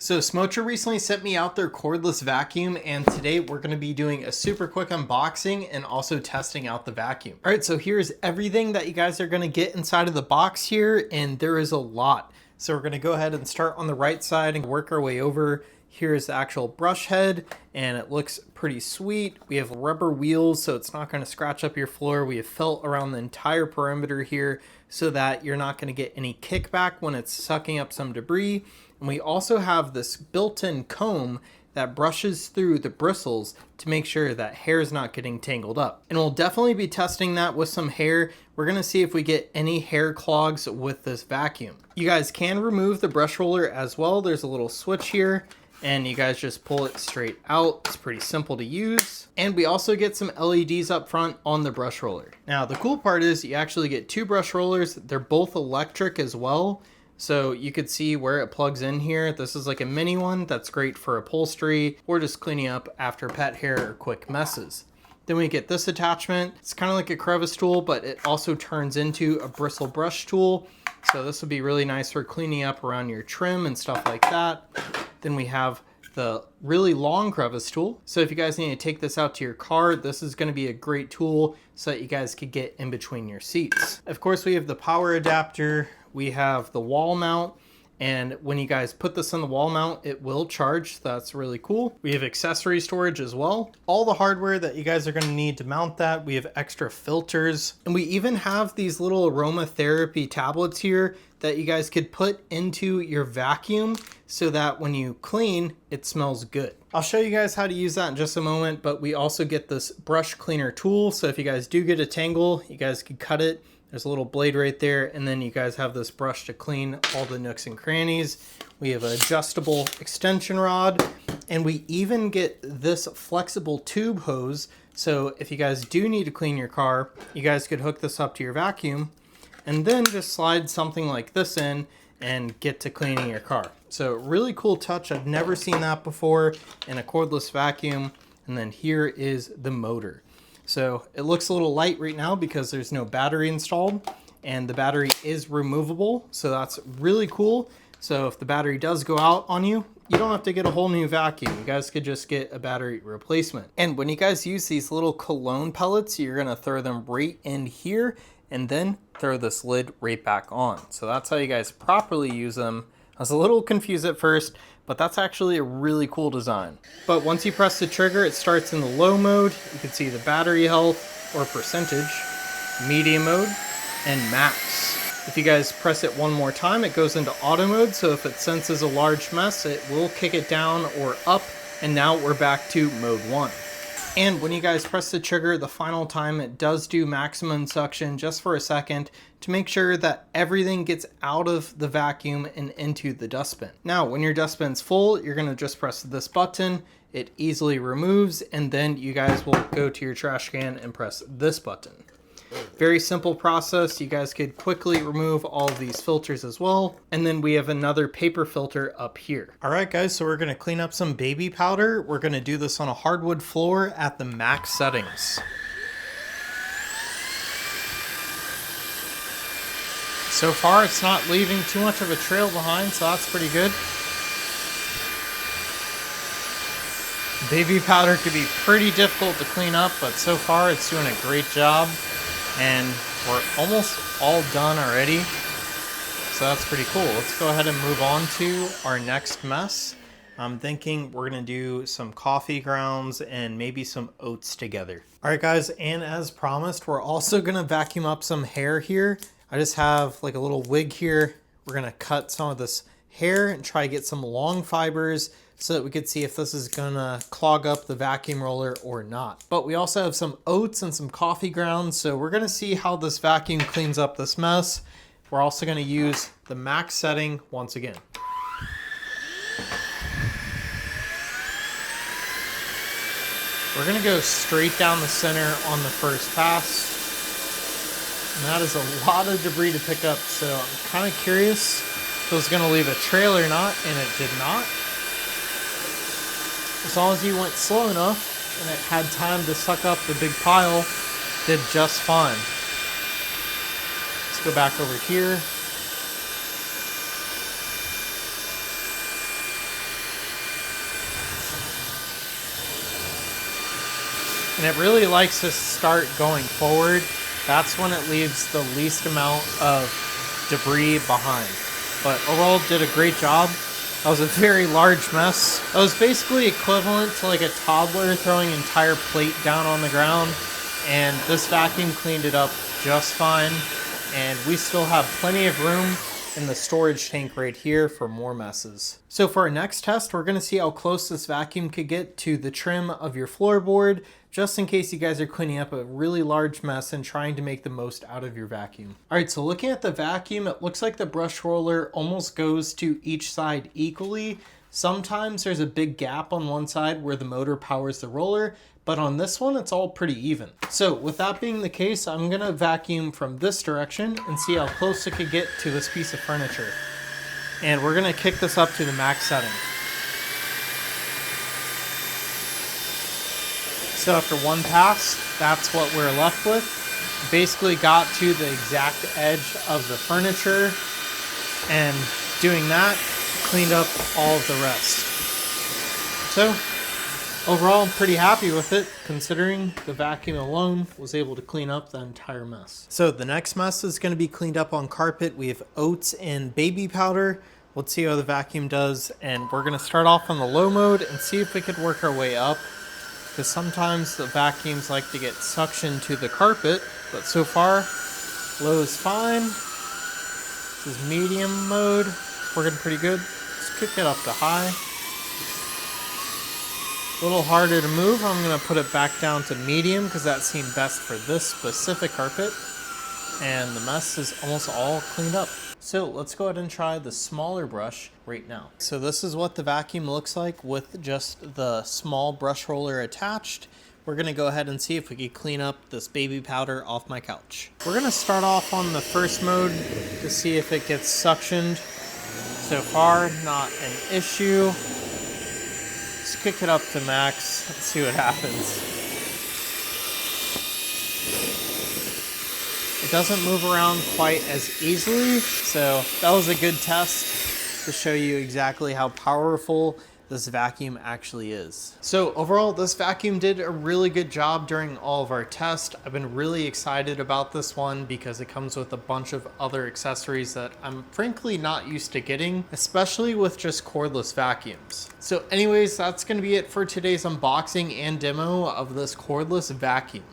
So Smocher recently sent me out their cordless vacuum, and today we're going to be doing a super quick unboxing and also testing out the vacuum. All right, so here's everything that you guys are going to get inside of the box here, and there is a lot. So we're going to go ahead and start on the right side and work our way over. Here's the actual brush head, and it looks pretty sweet. We have rubber wheels, so it's not going to scratch up your floor. We have felt around the entire perimeter here so that you're not going to get any kickback when it's sucking up some debris. And we also have this built-in comb that brushes through the bristles to make sure that hair is not getting tangled up. And we'll definitely be testing that with some hair. We're gonna see if we get any hair clogs with this vacuum. You guys can remove the brush roller as well. There's a little switch here, and you guys just pull it straight out. It's pretty simple to use. And we also get some LEDs up front on the brush roller. Now, the cool part is you actually get two brush rollers. They're both electric as well. So you could see where it plugs in here. This is like a mini one that's great for upholstery or just cleaning up after pet hair or quick messes. Then we get this attachment. It's kind of like a crevice tool, but it also turns into a bristle brush tool. So this would be really nice for cleaning up around your trim and stuff like that. Then we have the really long crevice tool. So if you guys need to take this out to your car, this is going to be a great tool so that you guys could get in between your seats. Of course, we have the power adapter. We have the wall mount, and when you guys put this on the wall mount, it will charge. That's really cool. We have accessory storage as well. All the hardware that you guys are going to need to mount that. We have extra filters, and we even have these little aromatherapy tablets here that you guys could put into your vacuum so that when you clean, it smells good. I'll show you guys how to use that in just a moment, but we also get this brush cleaner tool. So if you guys do get a tangle, you guys could cut it. There's a little blade right there, and then you guys have this brush to clean all the nooks and crannies. We have an adjustable extension rod, and we even get this flexible tube hose. So if you guys do need to clean your car, you guys could hook this up to your vacuum and then just slide something like this in and get to cleaning your car. So really cool touch. I've never seen that before in a cordless vacuum. And then here is the motor. So it looks a little light right now because there's no battery installed, and the battery is removable. So that's really cool. So if the battery does go out on you, you don't have to get a whole new vacuum. You guys could just get a battery replacement. And when you guys use these little cologne pellets, you're gonna throw them right in here and then throw this lid right back on. So that's how you guys properly use them. I was a little confused at first, but that's actually a really cool design. But once you press the trigger, it starts in the low mode. You can see the battery health or percentage, medium mode, and max. If you guys press it one more time, it goes into auto mode. So if it senses a large mess, it will kick it down or up. And now we're back to mode 1. And when you guys press the trigger the final time, it does do maximum suction just for a second to make sure that everything gets out of the vacuum and into the dustbin. Now, when your dustbin's full, you're gonna just press this button. It easily removes, and then you guys will go to your trash can and press this button. Very simple process. You guys could quickly remove all of these filters as well. And then we have another paper filter up here. All right, guys, so we're gonna clean up some baby powder. We're gonna do this on a hardwood floor at the max settings. So far, it's not leaving too much of a trail behind, so that's pretty good. Baby powder could be pretty difficult to clean up, but so far it's doing a great job. And we're almost all done already. So that's pretty cool. Let's go ahead and move on to our next mess. I'm thinking we're gonna do some coffee grounds and maybe some oats together. All right, guys, and as promised, we're also gonna vacuum up some hair here. I just have like a little wig here. We're gonna cut some of this hair and try to get some long fibers so that we could see if this is gonna clog up the vacuum roller or not. But we also have some oats and some coffee grounds, so we're gonna see how this vacuum cleans up this mess. We're also gonna use the max setting once again. We're gonna go straight down the center on the first pass. And that is a lot of debris to pick up, so I'm kind of curious if it was gonna leave a trail or not, and it did not. As long as you went slow enough and it had time to suck up the big pile, did just fine. Let's go back over here. and it really likes to start going forward. That's when it leaves the least amount of debris behind. But overall, did a great job. That was a very large mess. That was basically equivalent to like a toddler throwing an entire plate down on the ground, and this vacuum cleaned it up just fine. And we still have plenty of room in the storage tank right here for more messes. So for our next test, we're gonna see how close this vacuum could get to the trim of your floorboard, just in case you guys are cleaning up a really large mess and trying to make the most out of your vacuum. All right, so looking at the vacuum, it looks like the brush roller almost goes to each side equally. Sometimes there's a big gap on one side where the motor powers the roller, but on this one, it's all pretty even. So with that being the case, I'm gonna vacuum from this direction and see how close it could get to this piece of furniture. And we're gonna kick this up to the max setting. So after one pass, that's what we're left with. Basically got to the exact edge of the furniture, and doing that, cleaned up all of the rest. So overall, I'm pretty happy with it, considering the vacuum alone was able to clean up the entire mess. So the next mess is going to be cleaned up on carpet. We have oats and baby powder. Let's see how the vacuum does, and we're going to start off on the low mode and see if we could work our way up, because sometimes the vacuums like to get suction to the carpet, but so far, low is fine. This is medium mode, working pretty good. Let's kick it up to high. A little harder to move. I'm going to put it back down to medium because that seemed best for this specific carpet. And the mess is almost all cleaned up. So let's go ahead and try the smaller brush right now. So this is what the vacuum looks like with just the small brush roller attached. We're going to go ahead and see if we can clean up this baby powder off my couch. We're going to start off on the first mode to see if it gets suctioned. So far, not an issue. Let's kick it up to max. Let's see what happens. It doesn't move around quite as easily, so that was a good test to show you exactly how powerful this vacuum actually is. So overall, this vacuum did a really good job during all of our tests. I've been really excited about this one because it comes with a bunch of other accessories that I'm frankly not used to getting, especially with just cordless vacuums. So anyways, that's gonna be it for today's unboxing and demo of this cordless vacuum.